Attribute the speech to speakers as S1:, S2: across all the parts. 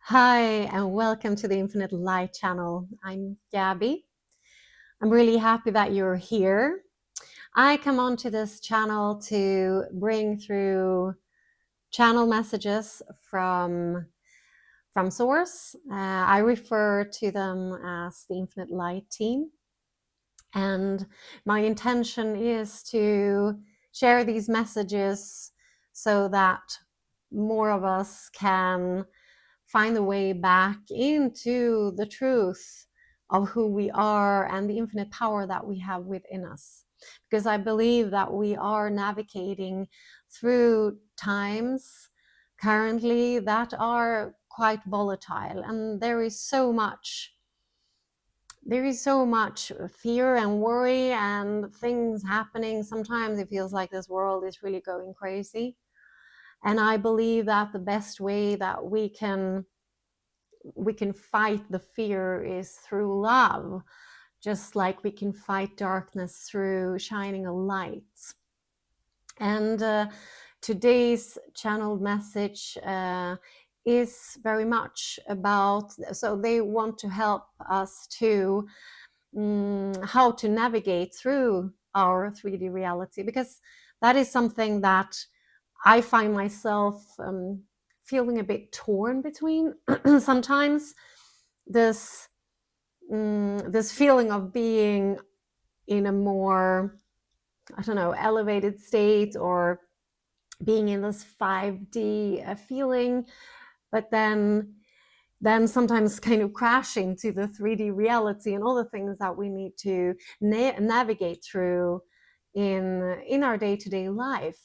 S1: Hi, and welcome to the Infinite Light channel. I'm Gabbie. I'm really happy that you're here. I come onto this channel to bring through channel messages from Source. I refer to them as the Infinite Light team. And my intention is to share these messages so that more of us can find the way back into the truth of who we are and the infinite power that we have within us. Because I believe that we are navigating through times currently that are quite volatile, and there is so much fear and worry and things happening. Sometimes it feels like this world is really going crazy, and I believe that the best way that we can fight the fear is through love, just like we can fight darkness through shining a light. And today's channeled message is very much about, so they want to help us to how to navigate through our 3D reality, because that is something that I find myself feeling a bit torn between sometimes. This feeling of being in a more, I don't know, elevated state, or being in this 5D feeling, but then sometimes kind of crashing to the 3D reality and all the things that we need to navigate through in our day-to-day life.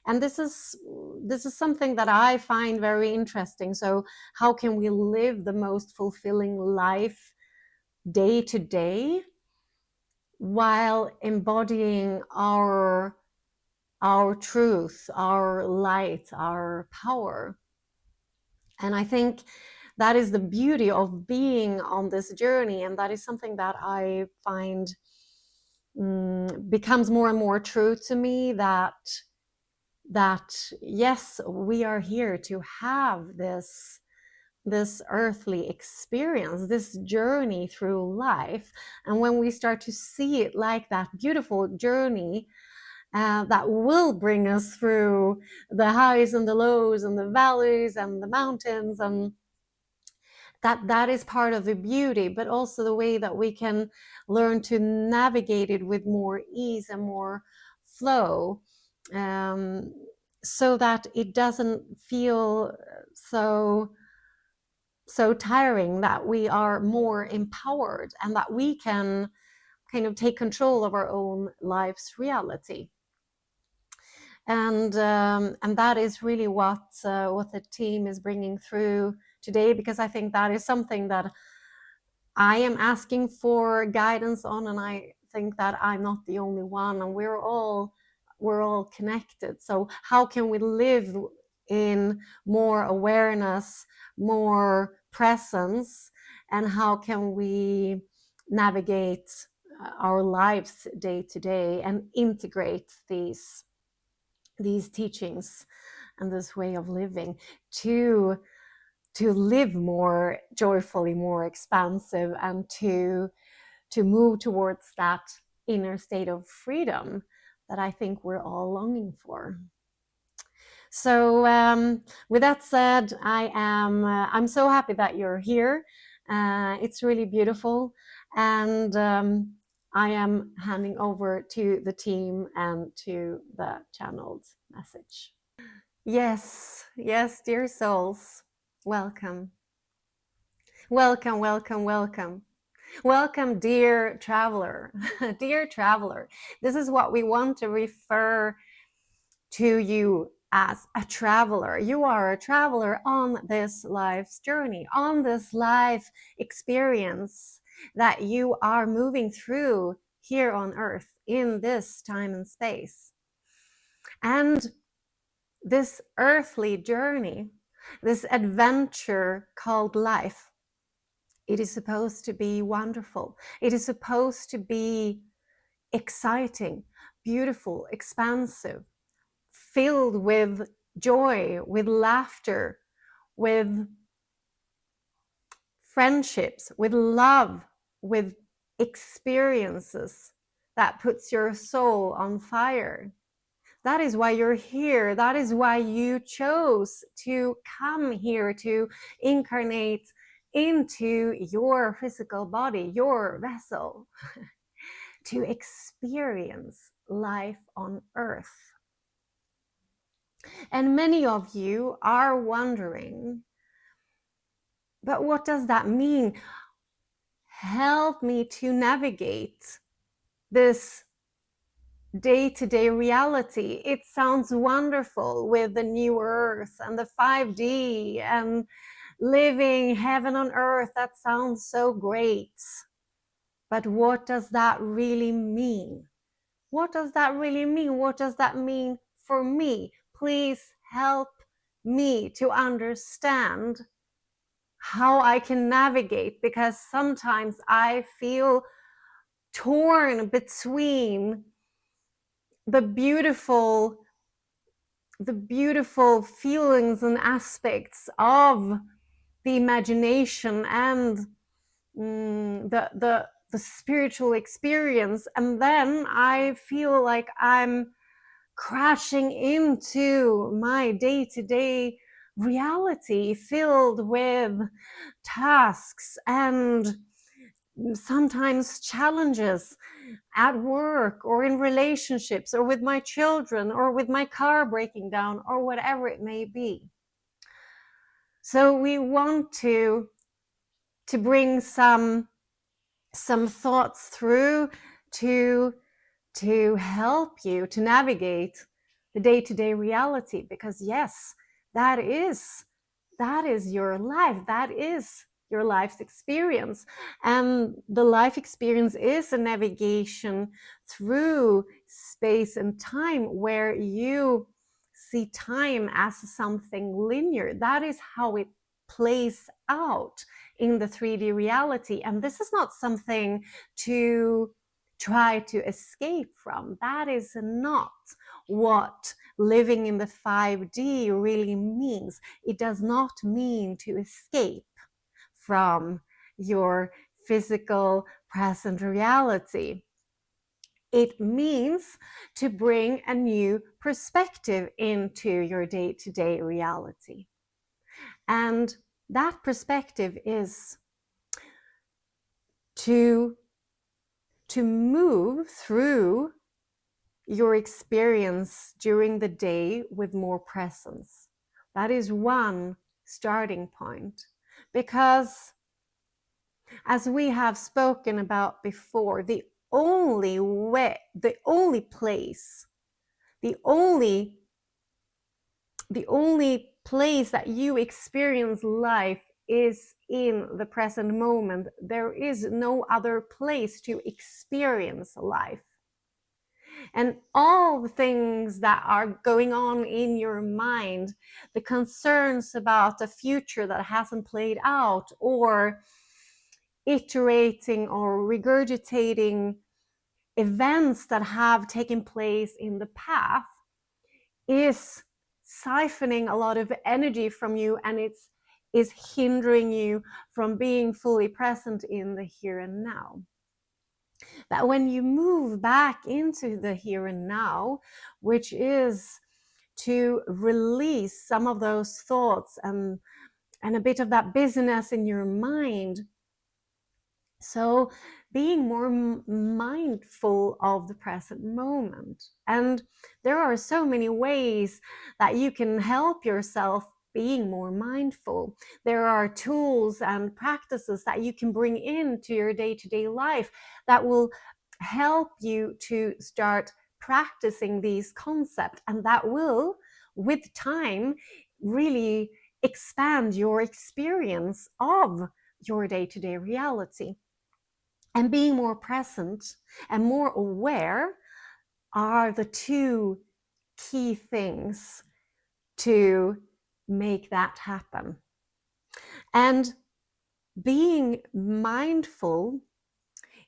S1: And this is something that I find very interesting. So how can we live the most fulfilling life day to day while embodying our truth, our light, our power? And I think that is the beauty of being on this journey, and that is something that I find becomes more and more true to me, that yes, we are here to have this earthly experience, this journey through life. And when we start to see it like that beautiful journey that will bring us through the highs and the lows and the valleys and the mountains, and that is part of the beauty, but also the way that we can learn to navigate it with more ease and more flow, so that it doesn't feel so tiring, that we are more empowered and that we can kind of take control of our own life's reality. And that is really what the team is bringing through today, because I think that is something that I am asking for guidance on, and I think that I'm not the only one, and we're all connected. So how can we live in more awareness, more presence, and how can we navigate our lives day to day and integrate these teachings and this way of living to live more joyfully, more expansive, and to move towards that inner state of freedom that I think we're all longing for. So with that said, I'm so happy that you're here. It's really beautiful, and I am handing over to the team and to the channeled message. Yes, dear souls, welcome. Welcome, welcome, welcome. Welcome, dear traveler. Dear traveler, this is what we want to refer to you as, a traveler. You are a traveler on this life's journey, on this life experience that you are moving through here on earth in this time and space. And this earthly journey, this adventure called life, it is supposed to be wonderful. It is supposed to be exciting, beautiful, expansive, filled with joy, with laughter, with friendships, with love, with experiences that puts your soul on fire. That is why you're here. That is why you chose to come here, to incarnate into your physical body, your vessel, to experience life on earth. And many of you are wondering, but what does that mean? Help me to navigate this day-to-day reality. It sounds wonderful with the new earth and the 5D and living heaven on earth. That sounds so great. But what does that really mean? What does that really mean? What does that mean for me? Please help me to understand how I can navigate, because sometimes I feel torn between the beautiful feelings and aspects of the imagination and the spiritual experience, and then I feel like I'm crashing into my day-to-day reality filled with tasks and sometimes challenges at work or in relationships or with my children or with my car breaking down or whatever it may be. So we want to bring some thoughts through to help you to navigate the day-to-day reality, because yes, that is your life, that is your life's experience, and the life experience is a navigation through space and time where you see time as something linear. That is how it plays out in the 3D reality, and this is not something to try to escape from. That is not what living in the 5D really means. It does not mean to escape from your physical present reality. It means to bring a new perspective into your day-to-day reality. And that perspective is to move through your experience during the day with more presence. That is one starting point, because as we have spoken about before, the only place that you experience life is in the present moment. There is no other place to experience life. And all the things that are going on in your mind, the concerns about the future that hasn't played out, or iterating or regurgitating events that have taken place in the past, is siphoning a lot of energy from you, and is hindering you from being fully present in the here and now. But when you move back into the here and now, which is to release some of those thoughts and a bit of that busyness in your mind, so being more mindful of the present moment. And there are so many ways that you can help yourself being more mindful. There are tools and practices that you can bring into your day-to-day life that will help you to start practicing these concepts, and that will, with time, really expand your experience of your day-to-day reality. And being more present and more aware are the two key things to make that happen. And being mindful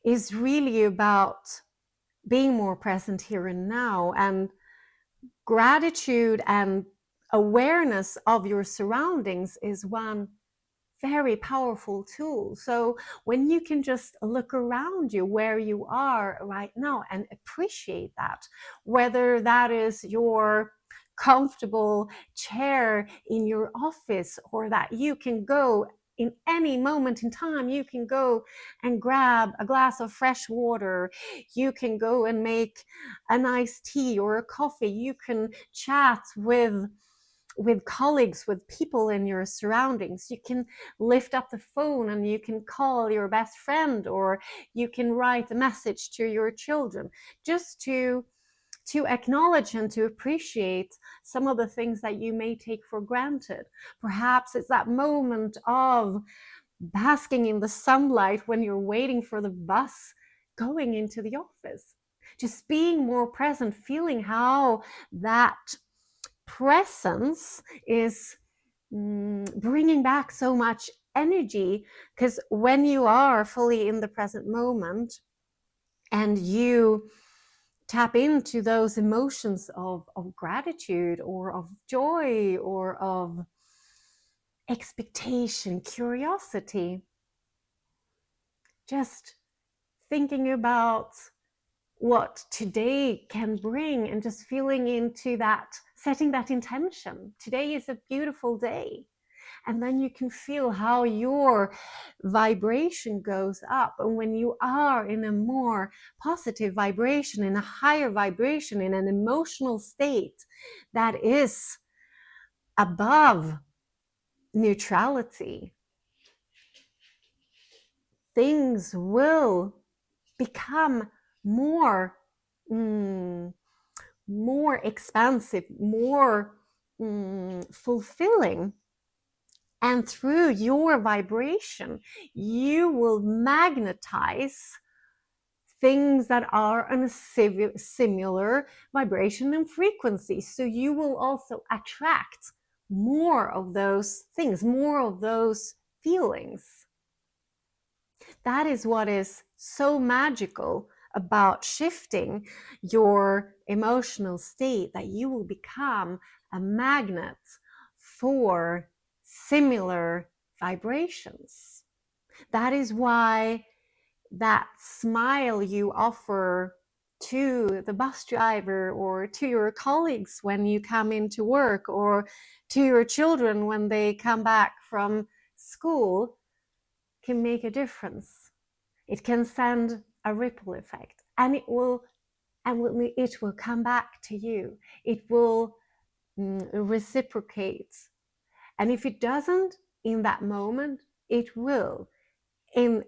S1: is really about being more present here and now, and gratitude and awareness of your surroundings is one very powerful tool. So when you can just look around you where you are right now and appreciate that, whether that is your comfortable chair in your office, or that you can go in any moment in time, you can go and grab a glass of fresh water, you can go and make a nice tea or a coffee, you can chat with colleagues, with people in your surroundings, you can lift up the phone and you can call your best friend, or you can write a message to your children, just to acknowledge and to appreciate some of the things that you may take for granted. Perhaps it's that moment of basking in the sunlight when you're waiting for the bus going into the office. Just being more present, feeling how that presence is bringing back so much energy. Because when you are fully in the present moment and you tap into those emotions of gratitude or of joy or of expectation, curiosity, just thinking about what today can bring and just feeling into that, setting that intention. Today is a beautiful day. And then you can feel how your vibration goes up. And when you are in a more positive vibration, in a higher vibration, in an emotional state that is above neutrality, things will become more expansive, more fulfilling. And through your vibration, you will magnetize things that are on a similar vibration and frequency. So you will also attract more of those things, more of those feelings. That is what is so magical about shifting your emotional state, that you will become a magnet for similar vibrations. That is why that smile you offer to the bus driver or to your colleagues when you come into work, or to your children when they come back from school, can make a difference. It can send a ripple effect, and it will come back to you. It will reciprocate. And if it doesn't in that moment, it will. In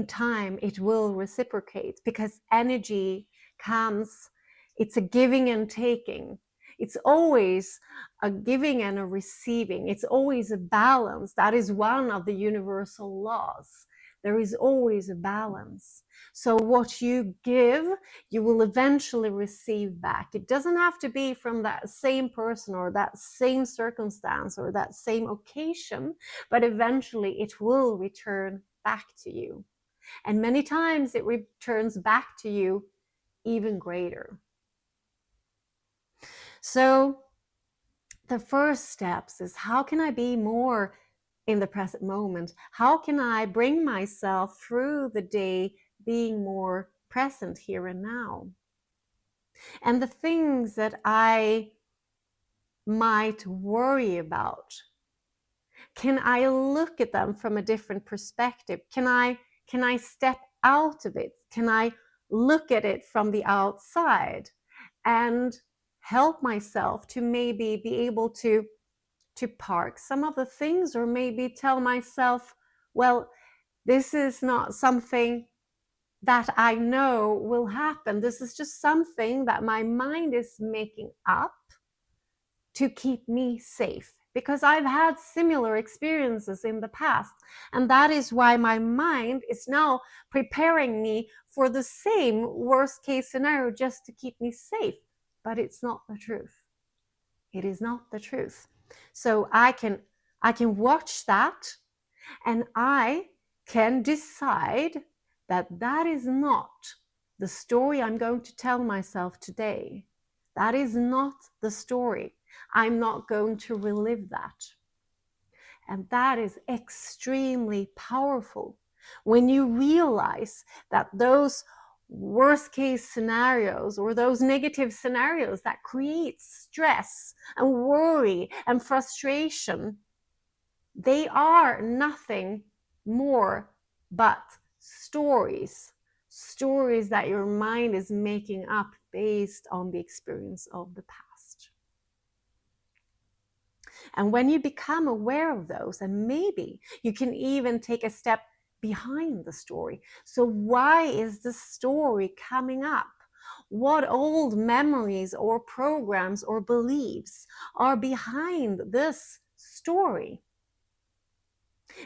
S1: time, it will reciprocate, because energy comes, it's a giving and taking. It's always a giving and a receiving. It's always a balance. That is one of the universal laws. There is always a balance. So what you give, you will eventually receive back. It doesn't have to be from that same person or that same circumstance or that same occasion, but eventually it will return back to you. And many times it returns back to you even greater. So the first steps is, how can I be more in the present moment? How can I bring myself through the day being more present here and now? And the things that I might worry about, can I look at them from a different perspective? Can I step out of it? Can I look at it from the outside and help myself to maybe be able to park some of the things, or maybe tell myself, well, this is not something that I know will happen. This is just something that my mind is making up to keep me safe, because I've had similar experiences in the past. And that is why my mind is now preparing me for the same worst case scenario, just to keep me safe. But it's not the truth. It is not the truth. So I can watch that, and I can decide that that is not the story I'm going to tell myself today. That is not the story. I'm not going to relive that. And that is extremely powerful when you realize that those worst case scenarios or those negative scenarios that create stress and worry and frustration, they are nothing more but stories that your mind is making up based on the experience of the past. And when you become aware of those, and maybe you can even take a step behind the story. So why is the story coming up? What old memories or programs or beliefs are behind this story?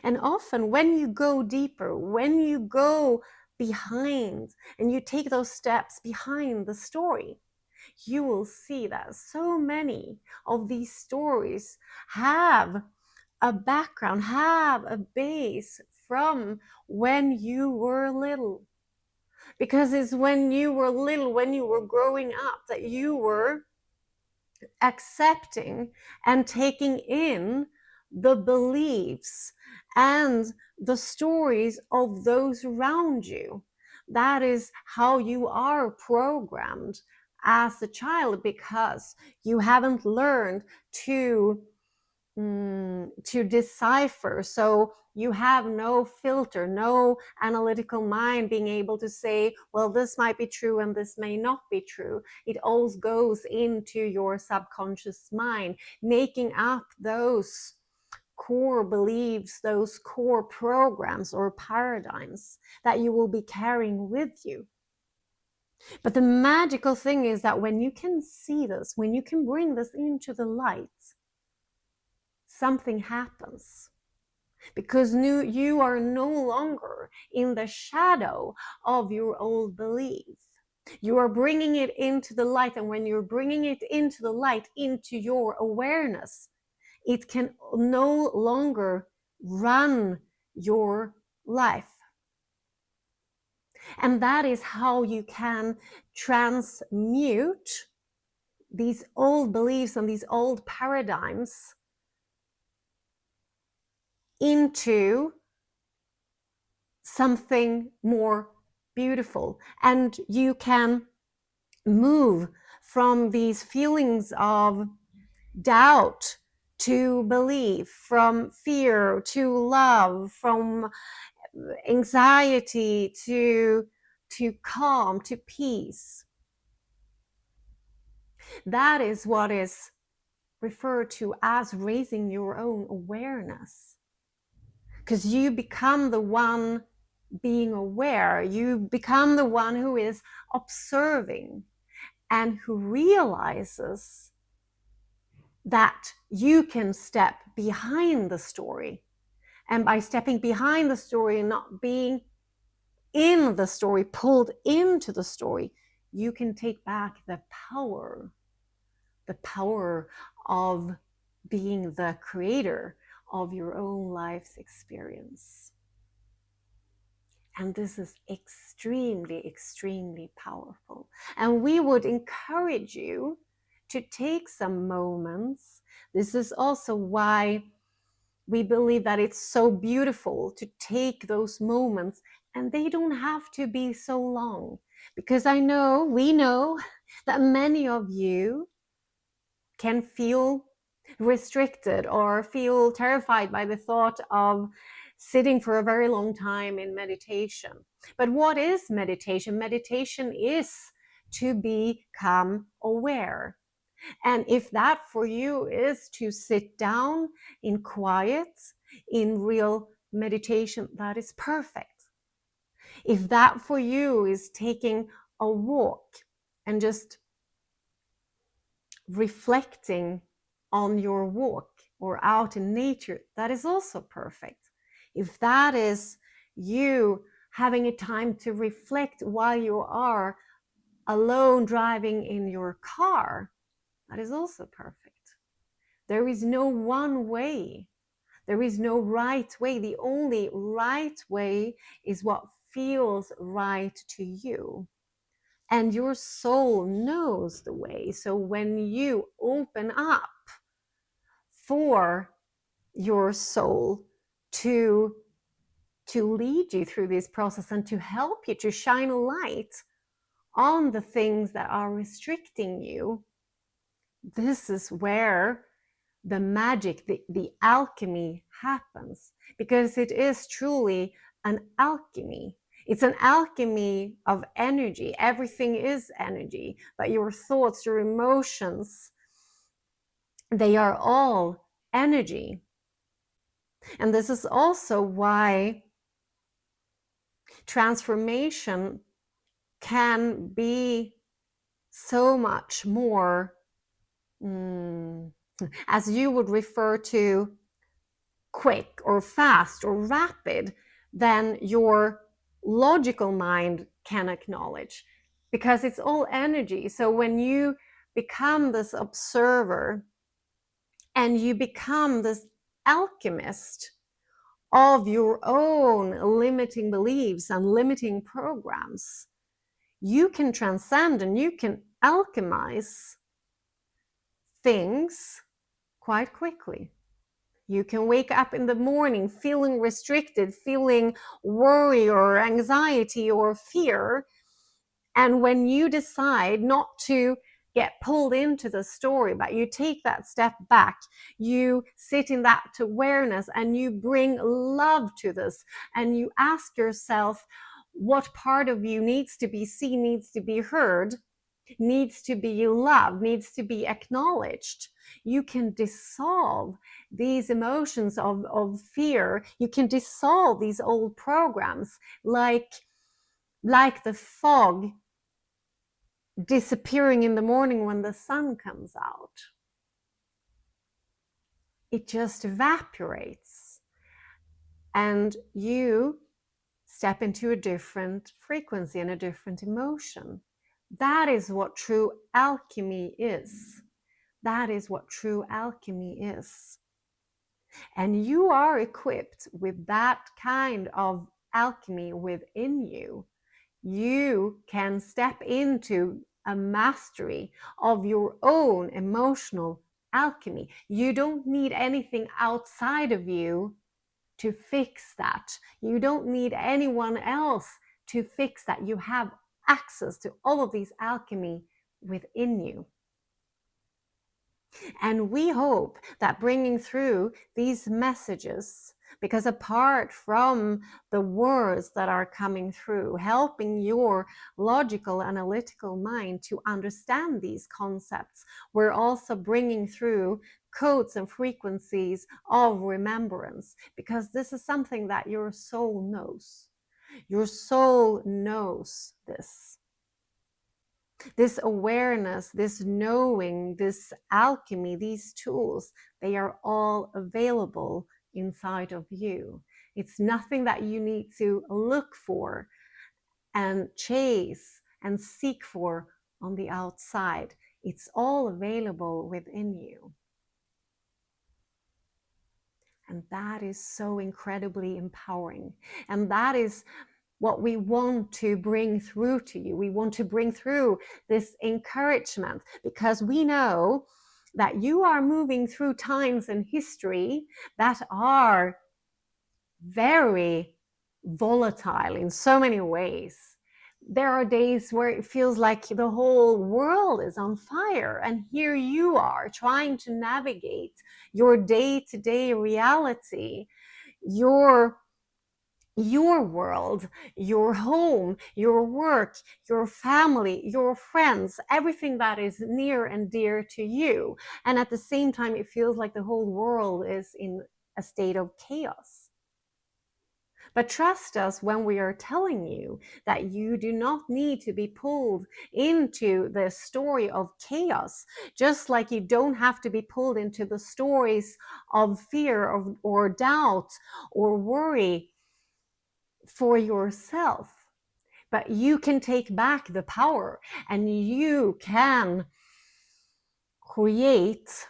S1: And often when you go deeper, when you go behind and you take those steps behind the story, you will see that so many of these stories have a background, have a base from when you were little. Because it's when you were little, when you were growing up, that you were accepting and taking in the beliefs and the stories of those around you. That is how you are programmed as a child, because you haven't learned to decipher. So you have no filter, no analytical mind being able to say, well, this might be true and this may not be true. It all goes into your subconscious mind, making up those core beliefs, those core programs or paradigms that you will be carrying with you. But the magical thing is that when you can see this, when you can bring this into the light, something happens. Because you are no longer in the shadow of your old belief. You are bringing it into the light, and when you're bringing it into the light, into your awareness, it can no longer run your life. And that is how you can transmute these old beliefs and these old paradigms into something more beautiful. And you can move from these feelings of doubt to belief, from fear to love, from anxiety to calm, to peace. That is what is referred to as raising your own awareness. Because you become the one being aware, you become the one who is observing and who realizes that you can step behind the story. And by stepping behind the story and not being in the story, pulled into the story, you can take back the power of being the creator of your own life's experience. And this is extremely, extremely powerful. And we would encourage you to take some moments. This is also why we believe that it's so beautiful to take those moments, and they don't have to be so long. Because we know that many of you can feel restricted or feel terrified by the thought of sitting for a very long time in meditation. But what is meditation? Meditation is to become aware. And if that for you is to sit down in quiet, in real meditation, that is perfect. If that for you is taking a walk and just reflecting on your walk or out in nature, that is also perfect. If that is you having a time to reflect while you are alone driving in your car, that is also perfect. There is no one way. There is no right way. The only right way is what feels right to you. And your soul knows the way. So when you open up for your soul to lead you through this process and to help you to shine a light on the things that are restricting you. This is where the magic, the alchemy happens, because it is truly an alchemy. It's an alchemy of energy. Everything is energy, but your thoughts, your emotions, they are all energy. And this is also why transformation can be so much more, as you would refer to, quick or fast or rapid than your logical mind can acknowledge, because it's all energy. So when you become this observer and you become this alchemist of your own limiting beliefs and limiting programs, you can transcend and you can alchemize things quite quickly. You can wake up in the morning feeling restricted, feeling worry or anxiety or fear. And when you decide not to get pulled into the story, but you take that step back, you sit in that awareness and you bring love to this, and you ask yourself what part of you needs to be seen, needs to be heard, needs to be loved, needs to be acknowledged. You can dissolve these emotions of fear. You can dissolve these old programs like the fog disappearing in the morning when the sun comes out. It just evaporates and you step into a different frequency and a different emotion. That is what true alchemy is. That is what true alchemy is. And you are equipped with that kind of alchemy within you. You can step into a mastery of your own emotional alchemy. You don't need anything outside of you to fix that. You don't need anyone else to fix that. You have access to all of these alchemy within you. And we hope that bringing through these messages, because apart from the words that are coming through, helping your logical, analytical mind to understand these concepts, we're also bringing through codes and frequencies of remembrance, because this is something that your soul knows. Your soul knows this. This awareness, this knowing, this alchemy, these tools, they are all available inside of you. It's nothing that you need to look for and chase and seek for on the outside. It's all available within you. And that is so incredibly empowering. And that is what we want to bring through to you. We want to bring through this encouragement, because we know that you are moving through times in history that are very volatile in so many ways. There are days where it feels like the whole world is on fire, and here you are trying to navigate your day-to-day reality, your world, your home, your work, your family, your friends, everything that is near and dear to you. And at the same time, it feels like the whole world is in a state of chaos. But trust us when we are telling you that you do not need to be pulled into the story of chaos, just like you don't have to be pulled into the stories of fear or doubt or worry for yourself. But you can take back the power, and you can create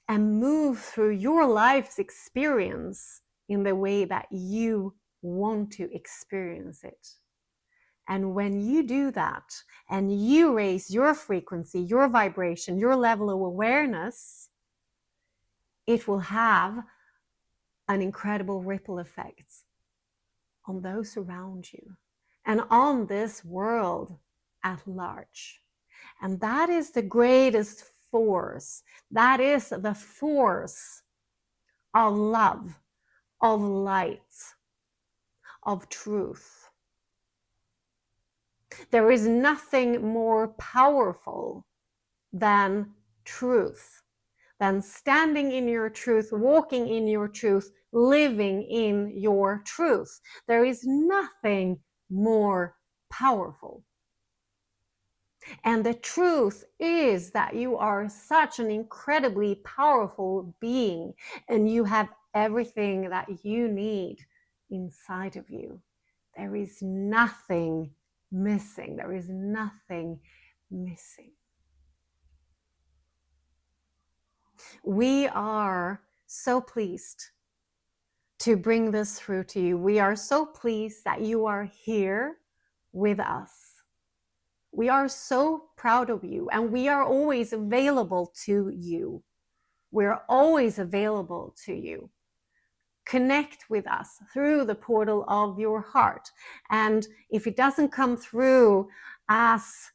S1: and move through your life's experience in the way that you want to experience it. And when you do that and you raise your frequency, your vibration, your level of awareness, it will have an incredible ripple effect on those around you and on this world at large. And that is the greatest force. That is the force of love, of light, of truth. There is nothing more powerful than truth, than standing in your truth, walking in your truth, living in your truth. There is nothing more powerful. And the truth is that you are such an incredibly powerful being, and you have everything that you need inside of you. There is nothing missing. There is nothing missing. We are so pleased to bring this through to you. We are so pleased that you are here with us. We are so proud of you, and we are always available to you. We're always available to you. Connect with us through the portal of your heart. And if it doesn't come through as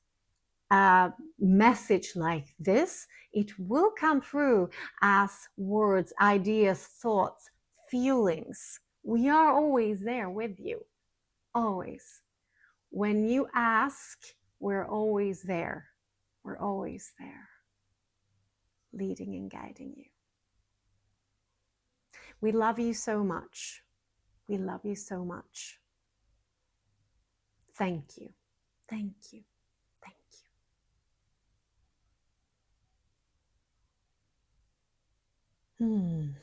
S1: a message like this, it will come through as words, ideas, thoughts, feelings. We are always there with you. Always. When you ask, we're always there. We're always there, leading and guiding you. We love you so much. We love you so much. Thank you. Thank you. Thank you.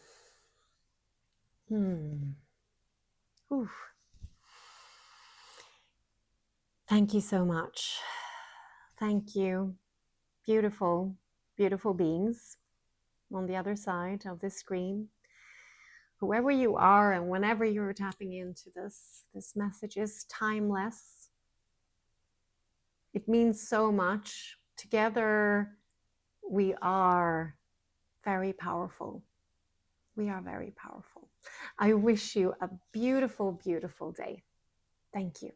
S1: Oof. Thank you so much. Thank you. Beautiful, beautiful beings on the other side of this screen. Whoever you are and whenever you're tapping into this message is timeless. It means so much. Together, we are very powerful. We are very powerful. I wish you a beautiful, beautiful day. Thank you.